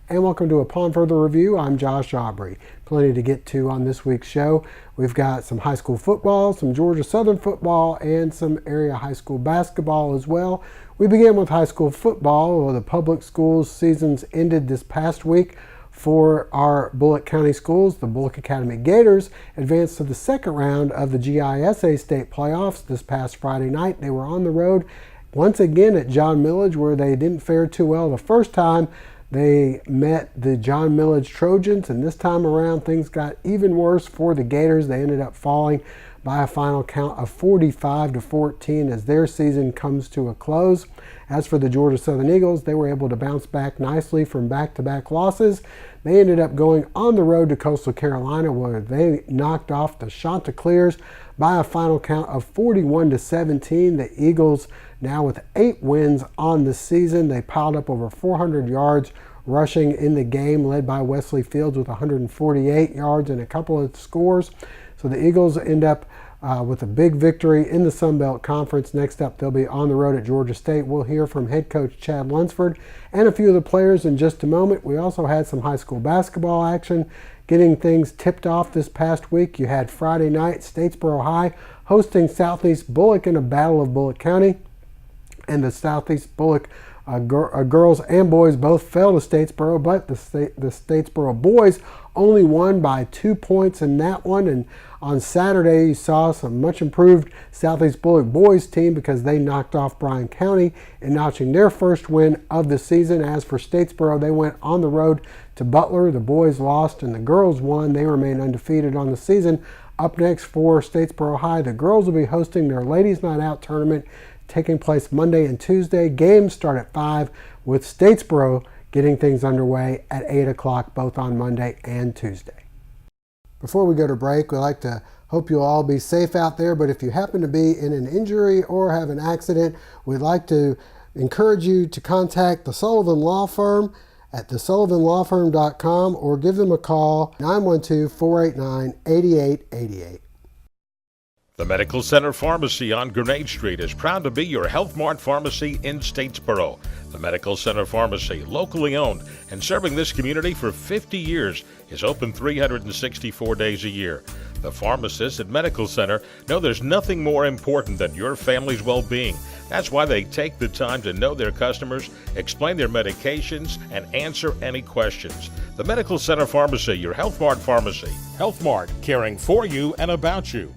And welcome to Upon Further Review. I'm Josh Aubrey. Plenty to get to on this week's show. We've got some high school football, some Georgia Southern football, and some area high school basketball as well. We begin with high school football. Well, the public schools seasons ended this past week for our Bulloch County schools. The Bulloch Academy Gators advanced to the second round of the GISA state playoffs this past Friday night. They were on the road once again at John Millage, where they didn't fare too well the first time. They met the John Millage Trojans, and this time around things got even worse for the Gators. They ended up falling by a final count of 45-14 as their season comes to a close. As for the Georgia Southern Eagles, they were able to bounce back nicely from back-to-back losses. They ended up going on the road to Coastal Carolina, where they knocked off the Chanticleers by a final count of 41-17. The Eagles, now with 8 wins on the season, they piled up over 400 yards rushing in the game, led by Wesley Fields with 148 yards and a couple of scores. So the Eagles end up with a big victory in the Sun Belt Conference. Next up, they'll be on the road at Georgia State. We'll hear from head coach Chad Lunsford and a few of the players in just a moment. We also had some high school basketball action getting things tipped off this past week. You had Friday night, Statesboro High hosting Southeast Bulloch in a battle of Bulloch County. And the Southeast Bulloch girls and boys both fell to Statesboro, but the Statesboro boys only won by 2 points in that one. And on Saturday, you saw some much improved Southeast Bulloch boys team because they knocked off Bryan County in notching their first win of the season. As for Statesboro, they went on the road to Butler. The boys lost and the girls won. They remain undefeated on the season. Up next for Statesboro High, the girls will be hosting their Ladies Night Out tournament taking place Monday and Tuesday. Games start at 5 with Statesboro getting things underway at 8 o'clock both on Monday and Tuesday. Before we go to break, we'd like to hope you'll all be safe out there, but if you happen to be in an injury or have an accident, we'd like to encourage you to contact the Sullivan Law Firm at thesullivanlawfirm.com or give them a call, 912-489-8888. The Medical Center Pharmacy on Grenade Street is proud to be your Health Mart pharmacy in Statesboro. The Medical Center Pharmacy, locally owned and serving this community for 50 years, is open 364 days a year. The pharmacists at Medical Center know there's nothing more important than your family's well-being. That's why they take the time to know their customers, explain their medications, and answer any questions. The Medical Center Pharmacy, your Health Mart pharmacy. Health Mart, caring for you and about you.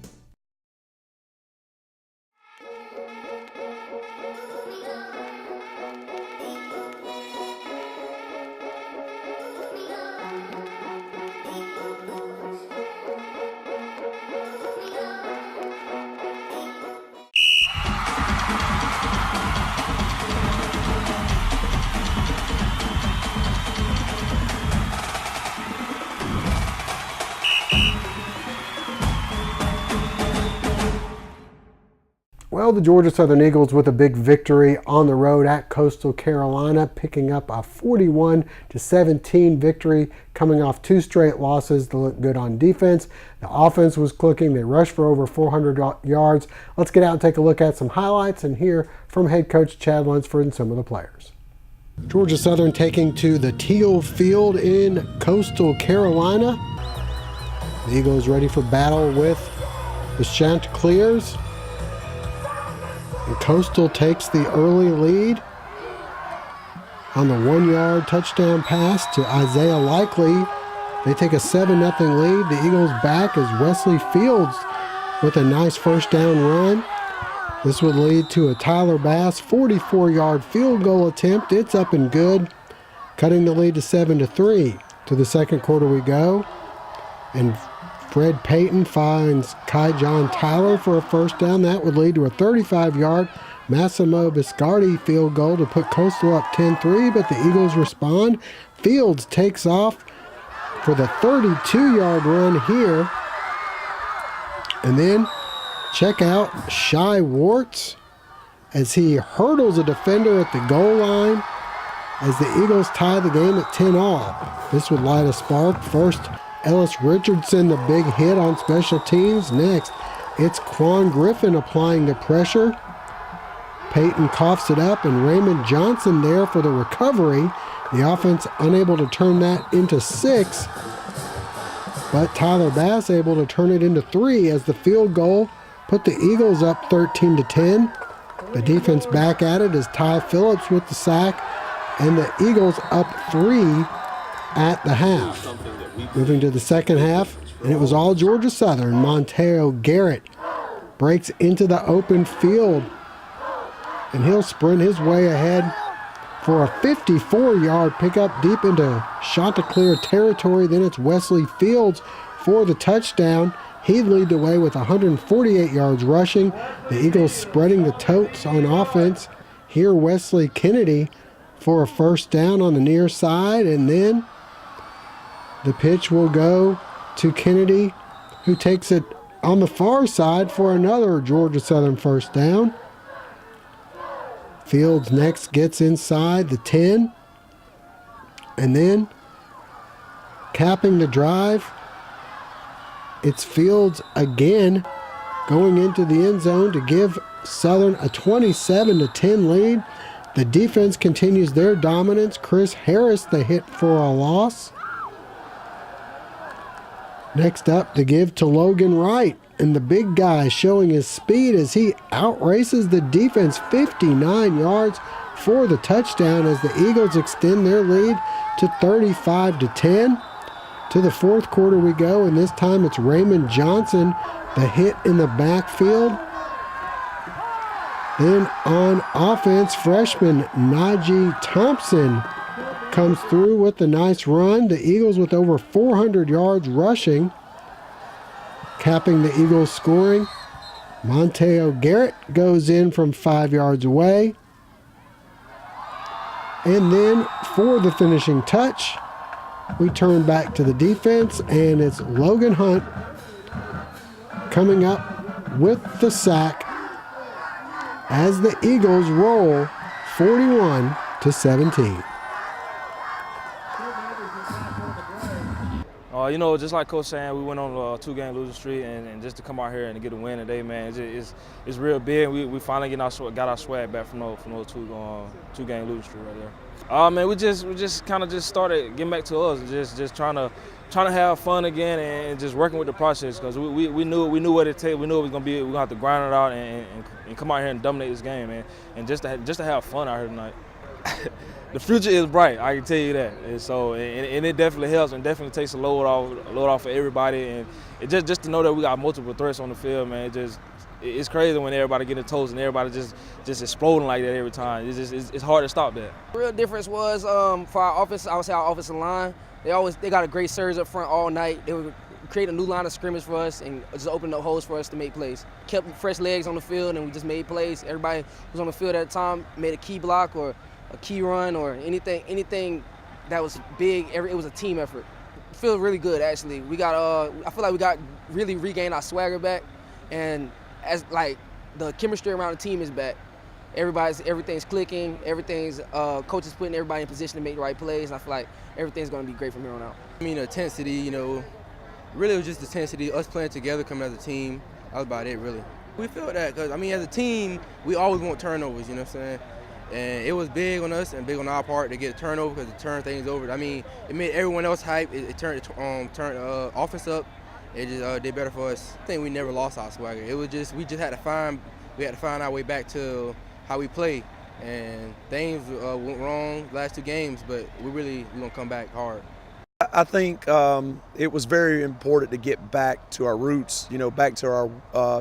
Well, the Georgia Southern Eagles with a big victory on the road at Coastal Carolina, picking up a 41-17 victory, coming off 2 straight losses. They look good on defense. The offense was clicking. They rushed for over 400 yards. Let's get out and take a look at some highlights and hear from head coach Chad Lunsford and some of the players. Georgia Southern taking to the Teal Field in Coastal Carolina. The Eagles ready for battle with the Chanticleers. And Coastal takes the early lead on the 1-yard touchdown pass to Isaiah Likely. They take a 7-0 lead. The Eagles back as Wesley Fields with a nice first down run. This would lead to a Tyler Bass 44-yard field goal attempt. It's up and good, cutting the lead to 7-3. To the second quarter we go, and Fred Payton finds Kai John Tyler for a first down. That would lead to a 35-yard Massimo Biscardi field goal to put Coastal up 10-3, but the Eagles respond. Fields takes off for the 32-yard run here And then check out Shy Warts as he hurdles a defender at the goal line as the Eagles tie the game at 10-all. This would light a spark. First, Ellis Richardson, the big hit on special teams. Next, it's Quan Griffin applying the pressure. Peyton coughs it up, and Raymond Johnson there for the recovery. The offense unable to turn that into 6, but Tyler Bass able to turn it into 3 as the field goal put the Eagles up 13-10. The defense back at it as Ty Phillips with the sack, and the Eagles up 3 at the half. Moving to the second half, and it was all Georgia Southern. Monteo Garrett breaks into the open field, and he'll sprint his way ahead for a 54-yard pickup deep into Chanticleer territory. Then it's Wesley Fields for the touchdown. He'd lead the way with 148 yards rushing. The Eagles spreading the totes on offense. Here Wesley Kennedy for a first down on the near side, and then the pitch will go to Kennedy, who takes it on the far side for another Georgia Southern first down. Fields next gets inside the 10, and then capping the drive, it's Fields again going into the end zone to give Southern a 27-10 lead. The defense continues their dominance. Chris Harris the hit for a loss. Next up, the give to Logan Wright, and the big guy showing his speed as he outraces the defense 59 yards for the touchdown as the Eagles extend their lead to 35-10. To the fourth quarter we go, and this time it's Raymond Johnson, the hit in the backfield. Then on offense, freshman Najee Thompson comes through with a nice run. The Eagles with over 400 yards rushing. Capping the Eagles scoring, Monteo Garrett goes in from 5 yards away. And then for the finishing touch, we turn back to the defense, and it's Logan Hunt coming up with the sack as the Eagles roll 41-17. Just like Coach saying, we went on a 2-game losing streak, and just to come out here and get a win today, man, it's real big. We finally got our swag back from those 2-game losing streak right there. Man, we just kind of started getting back to us, just trying to have fun again and just working with the process, because we knew what it takes. We knew it was gonna be. We're gonna have to grind it out and come out here and dominate this game, man, and just to have fun out here tonight. The future is bright, I can tell you that. And so, and it definitely helps, and definitely takes a load off for everybody. And it just to know that we got multiple threats on the field, man. It's crazy when everybody getting toast and everybody just exploding like that every time. It's hard to stop that. The real difference was for our offense. I would say our offensive line. They got a great surge up front all night. They would create a new line of scrimmage for us and just open up holes for us to make plays. Kept fresh legs on the field, and we just made plays. Everybody who was on the field at the time made a key block or a key run or anything that was big. It was a team effort. It feels really good, actually. We got I feel like we got really regained our swagger back, and as like the chemistry around the team is back. Everything's clicking. Coaches putting everybody in position to make the right plays, and I feel like everything's going to be great from here on out. I mean, intensity. Really it was just intensity. Us playing together, coming as a team. That was about it, really. We feel that because as a team, we always want turnovers. You know what I'm saying? And it was big on us and big on our part to get a turnover because it turned things over. I mean, it made everyone else hype. It turned offense up. It just did better for us. I think we never lost our swagger. It was just we had to find our way back to how we play. And things went wrong last 2 games, but we're gonna come back hard. I think it was very important to get back to our roots, back to our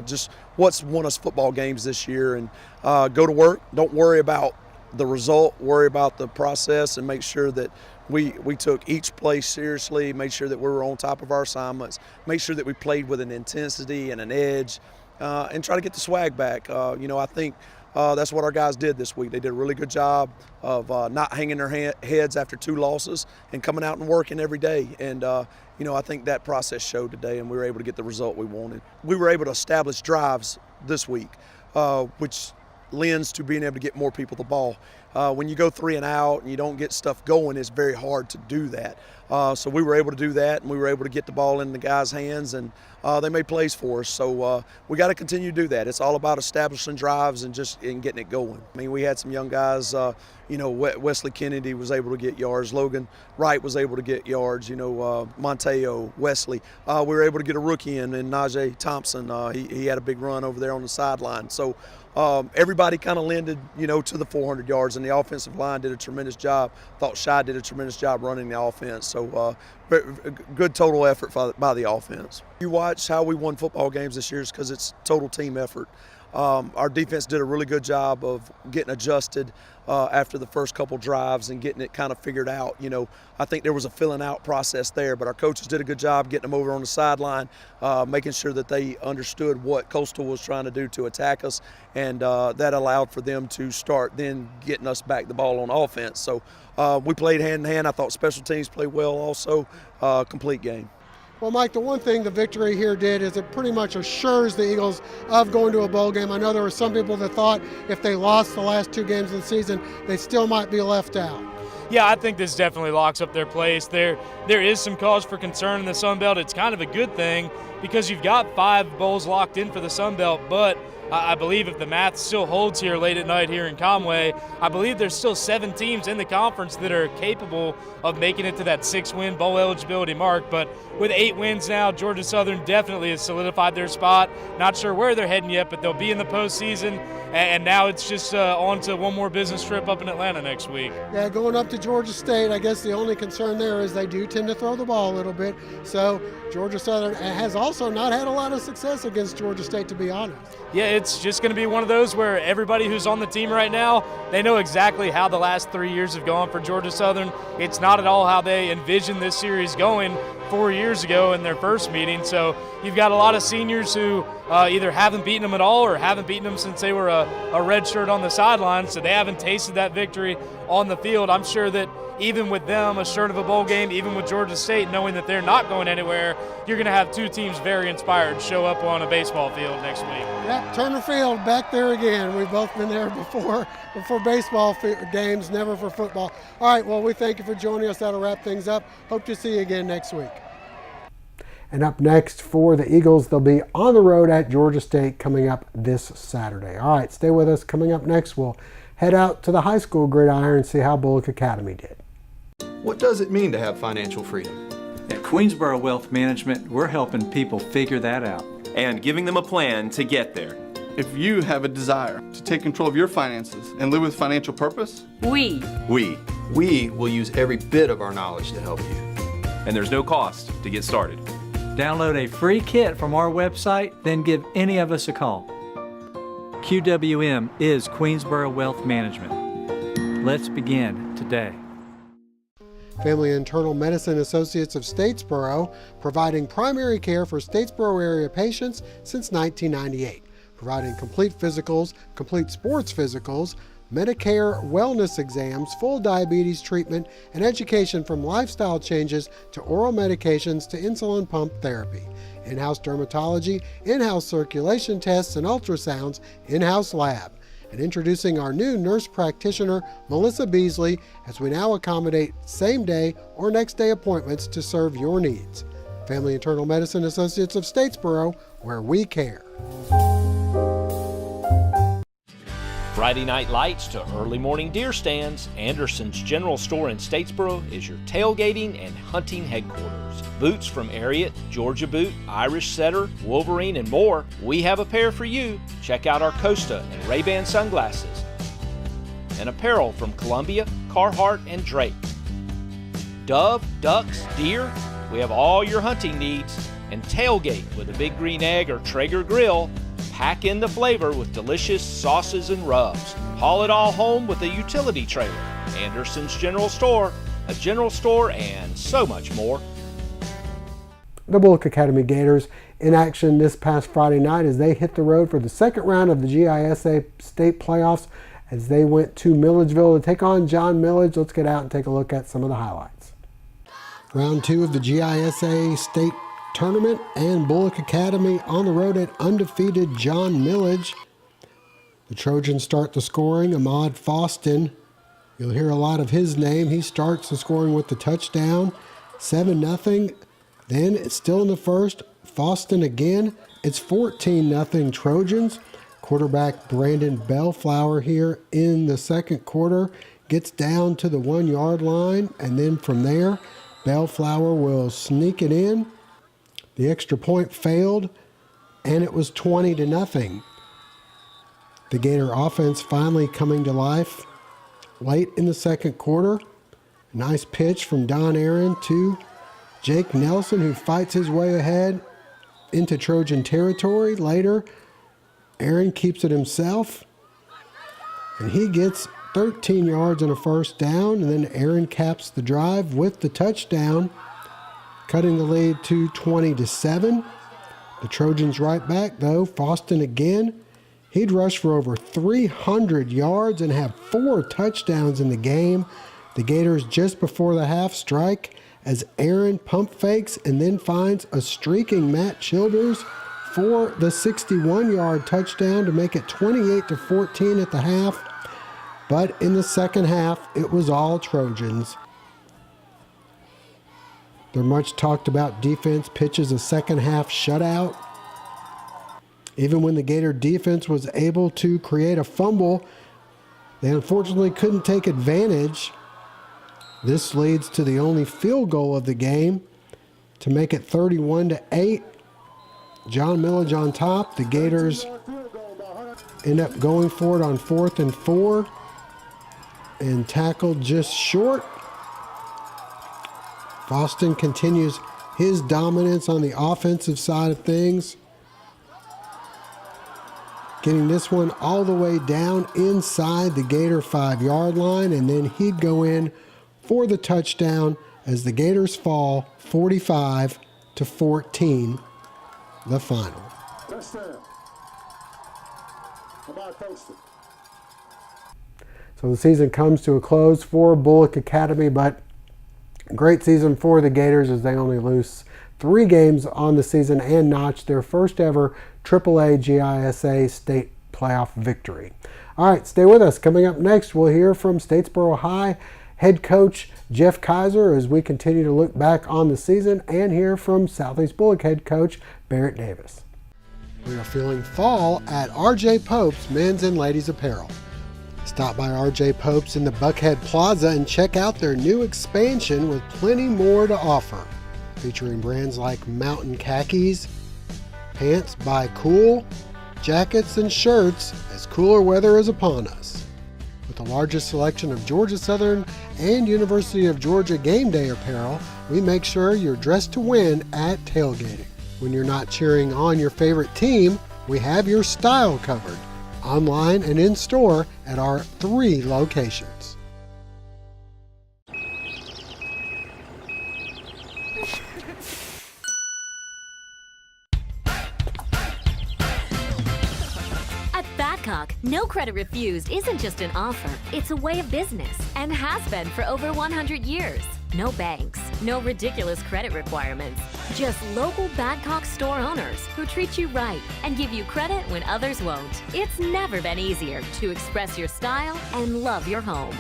just what's won us football games this year, and go to work. Don't worry about the result, worry about the process, and make sure that we took each play seriously, made sure that we were on top of our assignments, make sure that we played with an intensity and an edge, and try to get the swag back. I think that's what our guys did this week. They did a really good job of not hanging their heads after 2 losses and coming out and working every day. And I think that process showed today, and we were able to get the result we wanted. We were able to establish drives this week, which lends to being able to get more people the ball. When you go 3 and out and you don't get stuff going, it's very hard to do that. So we were able to do that, and we were able to get the ball in the guys' hands, and they made plays for us. So we got to continue to do that. It's all about establishing drives and getting it going. I mean, we had some young guys. Wesley Kennedy was able to get yards. Logan Wright was able to get yards. Monteo, Wesley. We were able to get a rookie in Najee Thompson. He had a big run over there on the sideline. So everybody kind of lended, to the 400 yards, and the offensive line did a tremendous job. Thought Shai did a tremendous job running the offense. So good total effort by the offense. You watch how we won football games this year because it's total team effort. Our defense did a really good job of getting adjusted after the first couple drives and getting it kind of figured out. I think there was a filling out process there, but our coaches did a good job getting them over on the sideline, making sure that they understood what Coastal was trying to do to attack us, and that allowed for them to start then getting us back the ball on offense. So we played hand in hand. I thought special teams played well also. Complete game. Well, Mike, the one thing the victory here did is it pretty much assures the Eagles of going to a bowl game. I know there were some people that thought if they lost the last 2 games of the season, they still might be left out. Yeah, I think this definitely locks up their place. There is some cause for concern in the Sun Belt. It's kind of a good thing because you've got 5 bowls locked in for the Sun Belt, but I believe if the math still holds here late at night here in Conway, I believe there's still 7 teams in the conference that are capable of making it to that 6-win bowl eligibility mark. But with 8 wins now, Georgia Southern definitely has solidified their spot. Not sure where they're heading yet, but they'll be in the postseason. And now it's just on to one more business trip up in Atlanta next week. Yeah, going up to Georgia State, I guess the only concern there is they do tend to throw the ball a little bit. So Georgia Southern has also not had a lot of success against Georgia State, to be honest. Yeah, it's just going to be one of those where everybody who's on the team right now, they know exactly how the last 3 years have gone for Georgia Southern. It's not at all how they envisioned this series going 4 years ago in their first meeting. So you've got a lot of seniors who either haven't beaten them at all or haven't beaten them since they were a red shirt on the sideline, so they haven't tasted that victory on the field. I'm sure that even with them, a shirt of a bowl game, even with Georgia State, knowing that they're not going anywhere, you're going to have 2 teams very inspired show up on a baseball field next week. Yeah, Turner Field back there again. We've both been there before for baseball games, never for football. All right, well, we thank you for joining us. That'll wrap things up. Hope to see you again next week. And up next for the Eagles, they'll be on the road at Georgia State coming up this Saturday. All right, stay with us. Coming up next, we'll head out to the high school gridiron and see how Bulloch Academy did. What does it mean to have financial freedom? At Queensboro Wealth Management, we're helping people figure that out. And giving them a plan to get there. If you have a desire to take control of your finances and live with financial purpose, we will use every bit of our knowledge to help you. And there's no cost to get started. Download a free kit from our website, then give any of us a call. QWM is Queensboro Wealth Management. Let's begin today. Family Internal Medicine Associates of Statesboro, providing primary care for Statesboro area patients since 1998, providing complete physicals, complete sports physicals, Medicare wellness exams, full diabetes treatment, and education from lifestyle changes to oral medications to insulin pump therapy. In-house dermatology, in-house circulation tests and ultrasounds, in-house lab. And introducing our new nurse practitioner, Melissa Beasley, as we now accommodate same-day or next-day appointments to serve your needs. Family Internal Medicine Associates of Statesboro, where we care. Friday night lights to early morning deer stands, Anderson's General Store in Statesboro is your tailgating and hunting headquarters. Boots from Ariat, Georgia Boot, Irish Setter, Wolverine, and more. We have a pair for you. Check out our Costa and Ray-Ban sunglasses. And apparel from Columbia, Carhartt, and Drake. Dove, ducks, deer, we have all your hunting needs. And tailgate with a Big Green Egg or Traeger grill. Pack in the flavor with delicious sauces and rubs. Haul it all home with a utility trailer. Anderson's General Store, a general store, and so much more. the Bulloch Academy Gators in action this past Friday night as they hit the road for the second round of the GISA state playoffs as they went to Milledgeville to take on John Millage. Let's get out and take a look at some of the highlights. Round 2 of the GISA state tournament, and Bulloch Academy on the road at undefeated John Millage. The Trojans start the scoring. Ahmad Faustin, you'll hear a lot of his name. He starts the scoring with the touchdown, 7-0. Then it's still in the first. Faustin again. It's 14-0 Trojans. Quarterback Brandon Bellflower here in the second quarter gets down to the 1-yard line, and then from there, Bellflower will sneak it in. The extra point failed, and it was 20-0. The Gator offense finally coming to life late in the second quarter. Nice pitch from Don Aaron to Jake Nelson, who fights his way ahead into Trojan territory. Later, Aaron keeps it himself, and he gets 13 yards and a first down, and then Aaron caps the drive with the touchdown, cutting the lead to 20-7. The Trojans right back, though. Faustin again. He'd rush for over 300 yards and have 4 touchdowns in the game. The Gators just before the half strike as Aaron pump fakes and then finds a streaking Matt Childers for the 61-yard touchdown to make it 28-14 at the half. But in the second half, it was all Trojans. Their much talked about defense pitches a second half shutout. Even when the Gator defense was able to create a fumble, they unfortunately couldn't take advantage. This leads to the only field goal of the game to make it 31-8. John Millage on top. The Gators end up going for it on 4th and 4 and tackled just short. Faustin continues his dominance on the offensive side of things, getting this one all the way down inside the Gator 5-yard line, and then he'd go in for the touchdown as the Gators fall 45-14, the final. So the season comes to a close for Bulloch Academy, but great season for the Gators as they only lose 3 games on the season and notch their first ever AAA GISA state playoff victory. All right, stay with us. Coming up next, we'll hear from Statesboro High head coach Jeff Kaiser as we continue to look back on the season and hear from Southeast Bulloch head coach Barrett Davis. We are feeling fall at RJ Pope's Men's and Ladies Apparel. Stop by RJ Pope's in the Buckhead Plaza and check out their new expansion with plenty more to offer, featuring brands like Mountain Khakis, Pants by Cool, jackets and shirts as cooler weather is upon us. With the largest selection of Georgia Southern and University of Georgia game day apparel, we make sure you're dressed to win at tailgating. When you're not cheering on your favorite team, we have your style covered, online and in store at our 3 locations. At Badcock, no credit refused isn't just an offer, it's a way of business and has been for over 100 years. No banks, no ridiculous credit requirements, just local Badcock store owners who treat you right and give you credit when others won't. It's never been easier to express your style and love your home.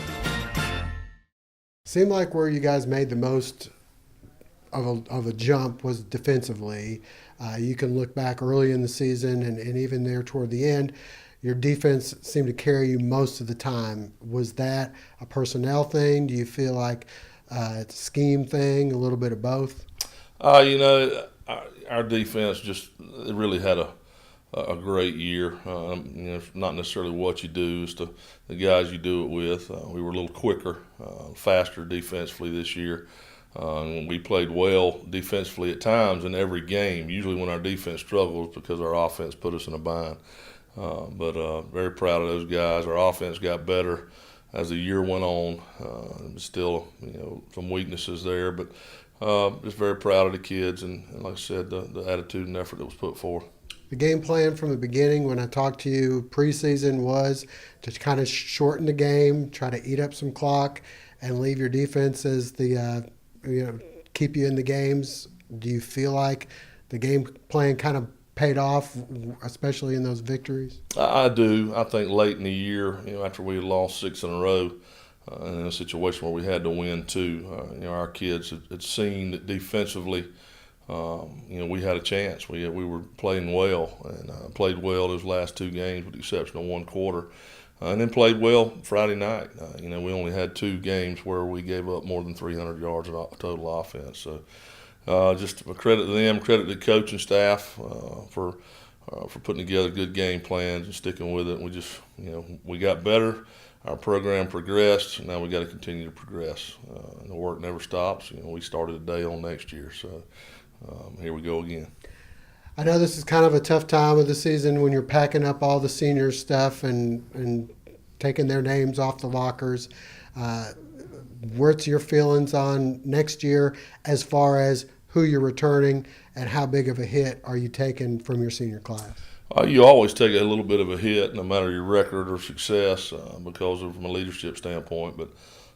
Seemed like where you guys made the most of a jump was defensively. You can look back early in the season and even there toward the end, your defense seemed to carry you most of the time. Was that a personnel thing? Do you feel like it's a scheme thing, a little bit of both? Our defense just really had a great year. It's not necessarily what you do, it's the guys you do it with. We were a little quicker, faster defensively this year. We played well defensively at times in every game, usually when our defense struggles because our offense put us in a bind. But very proud of those guys. Our offense got better as the year went on. Still, some weaknesses there, but just very proud of the kids and like I said, the attitude and effort that was put forth. The game plan from the beginning when I talked to you preseason was to kind of shorten the game, try to eat up some clock, and leave your defense as the keep you in the games. Do you feel like the game plan kind of paid off, especially in those victories? I do. I think late in the year, after we lost 6 in a row, in a situation where we had to win 2, our kids had seen that defensively. We had a chance. We were playing well and played well those last 2 games with the exception of 1 quarter. And then played well Friday night. We only had 2 games where we gave up more than 300 yards of total offense. So just a credit to them, credit to the coaching staff for putting together good game plans and sticking with it. We just, we got better. Our program progressed. Now we got to continue to progress. And the work never stops. We started a day on next year. So here we go again. I know this is kind of a tough time of the season when you're packing up all the senior stuff and taking their names off the lockers. What's your feelings on next year as far as who you're returning and how big of a hit are you taking from your senior class? You always take a little bit of a hit, no matter your record or success, because of from a leadership standpoint. But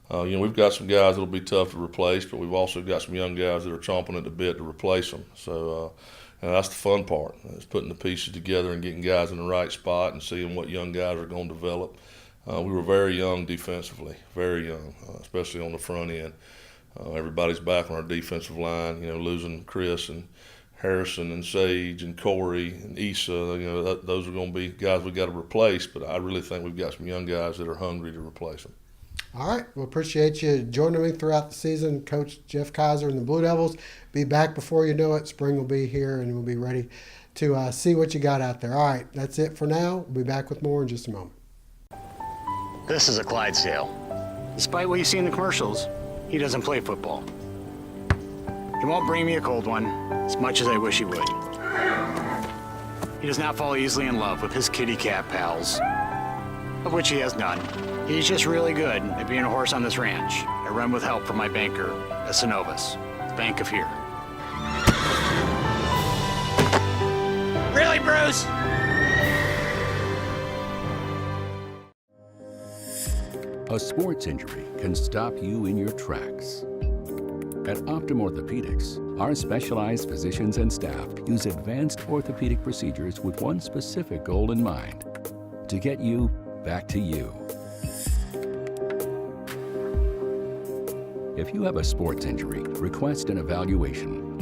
we've got some guys that'll be tough to replace, but we've also got some young guys that are chomping at the bit to replace them. So that's the fun part, is putting the pieces together and getting guys in the right spot and seeing what young guys are going to develop. We were very young defensively, very young, especially on the front end. Everybody's back on our defensive line, losing Chris and Harrison and Sage and Corey and Issa. Those are going to be guys we got to replace, but I really think we've got some young guys that are hungry to replace them. All right. Well, appreciate you joining me throughout the season. Coach Jeff Kaiser and the Blue Devils be back before you know it. Spring will be here, and we'll be ready to see what you got out there. All right. That's it for now. We'll be back with more in just a moment. This is a Clydesdale. Despite what you see in the commercials, he doesn't play football. He won't bring me a cold one, as much as I wish he would. He does not fall easily in love with his kitty cat pals, of which he has none. He's just really good at being a horse on this ranch. I run with help from my banker at Synovus, the bank of here. Really, Bruce? A sports injury can stop you in your tracks. At Optum Orthopedics, our specialized physicians and staff use advanced orthopedic procedures with one specific goal in mind: to get you back to you. If you have a sports injury, request an evaluation.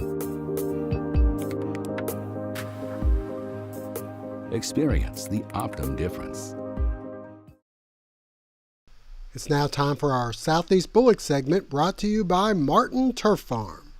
Experience the Optum difference. It's now time for our Southeast Bulloch segment, brought to you by Martin Turf Farm.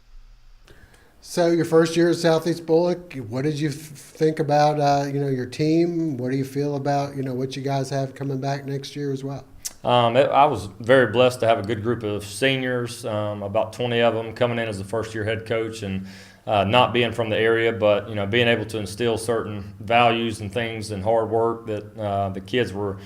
So your first year at Southeast Bulloch, what did you think about your team? What do you feel about what you guys have coming back next year as well? I was very blessed to have a good group of seniors, about 20 of them coming in as the first-year head coach, and not being from the area, but being able to instill certain values and things and hard work that the kids were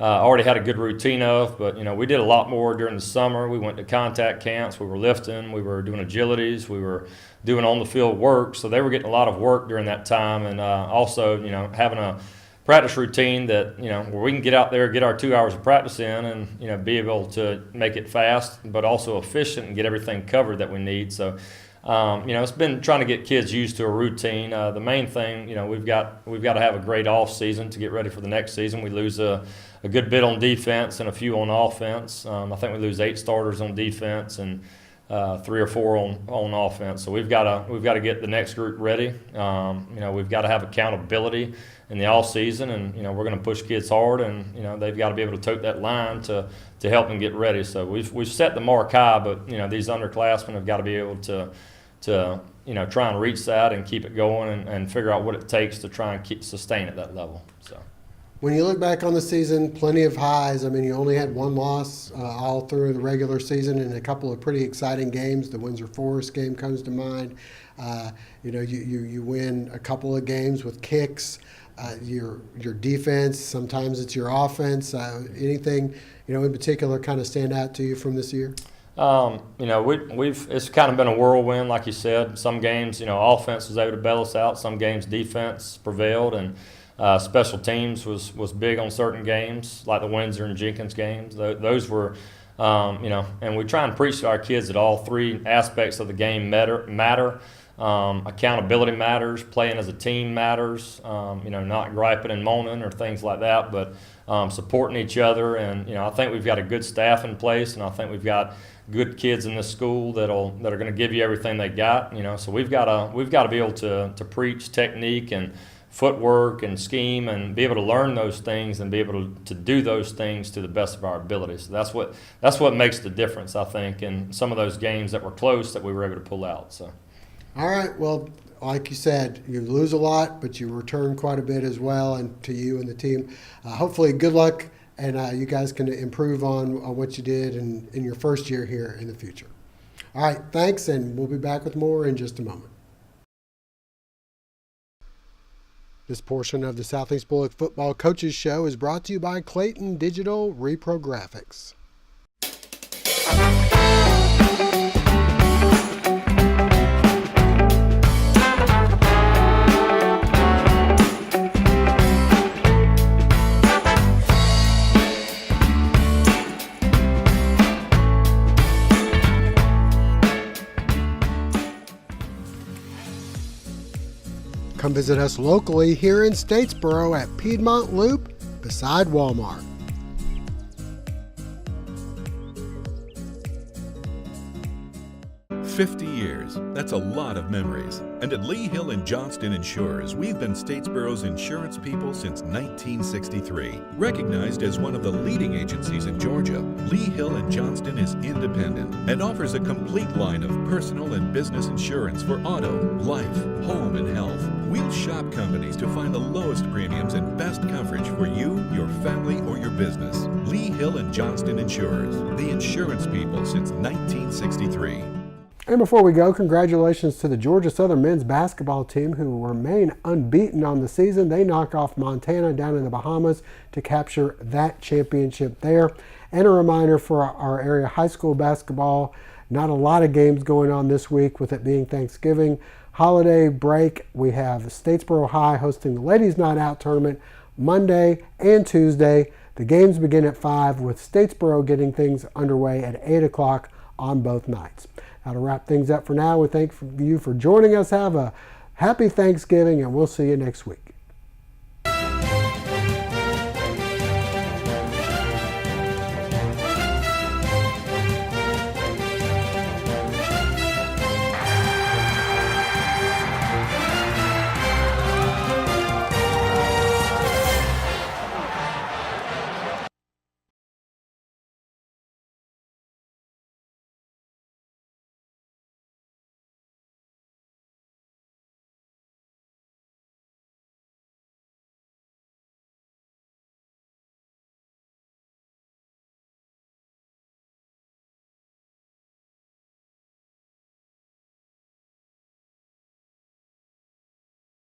already had a good routine of. But we did a lot more during the summer. We went to contact camps. We were lifting. We were doing agilities. We were doing on-the-field work. So they were getting a lot of work during that time, and also having a practice routine that where we can get out there, get our 2 hours of practice in, and be able to make it fast but also efficient and get everything covered that we need. So it's been trying to get kids used to a routine. The main thing, we've got to have a great off season to get ready for the next season. We lose a good bit on defense and a few on offense. I think we lose 8 starters on defense and 3 or 4 on offense. So we've got to get the next group ready. We've got to have accountability in the off season, and we're going to push kids hard, and they've got to be able to tote that line to help them get ready. So we've set the mark high, but these underclassmen have got to be able to try and reach that and keep it going and figure out what it takes to try and sustain at that level. So. When you look back on the season, plenty of highs. I mean, you only had 1 loss all through the regular season and a couple of pretty exciting games. The Windsor Forest game comes to mind. You win a couple of games with kicks. Your defense, sometimes it's your offense. Anything in particular kind of stand out to you from this year? It's kind of been a whirlwind, like you said. Some games, offense was able to bail us out. Some games, defense prevailed, and special teams was big on certain games, like the Windsor and Jenkins games. Those were, and we try and preach to our kids that all three aspects of the game matter. Accountability matters, playing as a team matters, not griping and moaning or things like that, but supporting each other. And, I think we've got a good staff in place, and I think we've got good kids in this school that are going to give you everything they got, so we've got to be able to preach technique and footwork and scheme and be able to learn those things and be able to do those things to the best of our abilities. So that's what makes the difference, I think, in some of those games that were close that we were able to pull out. So. All right. Well, like you said, you lose a lot, but you return quite a bit as well, and to you and the team. Hopefully, good luck, and you guys can improve on what you did in your first year here in the future. All right. Thanks, and we'll be back with more in just a moment. This portion of the Southeast Bulloch Football Coaches Show is brought to you by Clayton Digital Repro Graphics. Come visit us locally here in Statesboro at Piedmont Loop beside Walmart. 50 years, that's a lot of memories. And at Lee Hill & Johnston Insurers, we've been Statesboro's insurance people since 1963. Recognized as one of the leading agencies in Georgia, Lee Hill & Johnston is independent and offers a complete line of personal and business insurance for auto, life, home, and health. We'll shop companies to find the lowest premiums and best coverage for you, your family, or your business. Lee Hill & Johnston Insurers, the insurance people since 1963. And before we go, congratulations to the Georgia Southern men's basketball team, who remain unbeaten on the season. They knocked off Montana down in the Bahamas to capture that championship there. And a reminder for our area high school basketball, not a lot of games going on this week with it being Thanksgiving holiday break. We have Statesboro High hosting the Ladies Night Out tournament Monday and Tuesday. The games begin at 5 with Statesboro getting things underway at 8 o'clock on both nights. Now, to wrap things up for now, we thank you for joining us. Have a happy Thanksgiving, and we'll see you next week.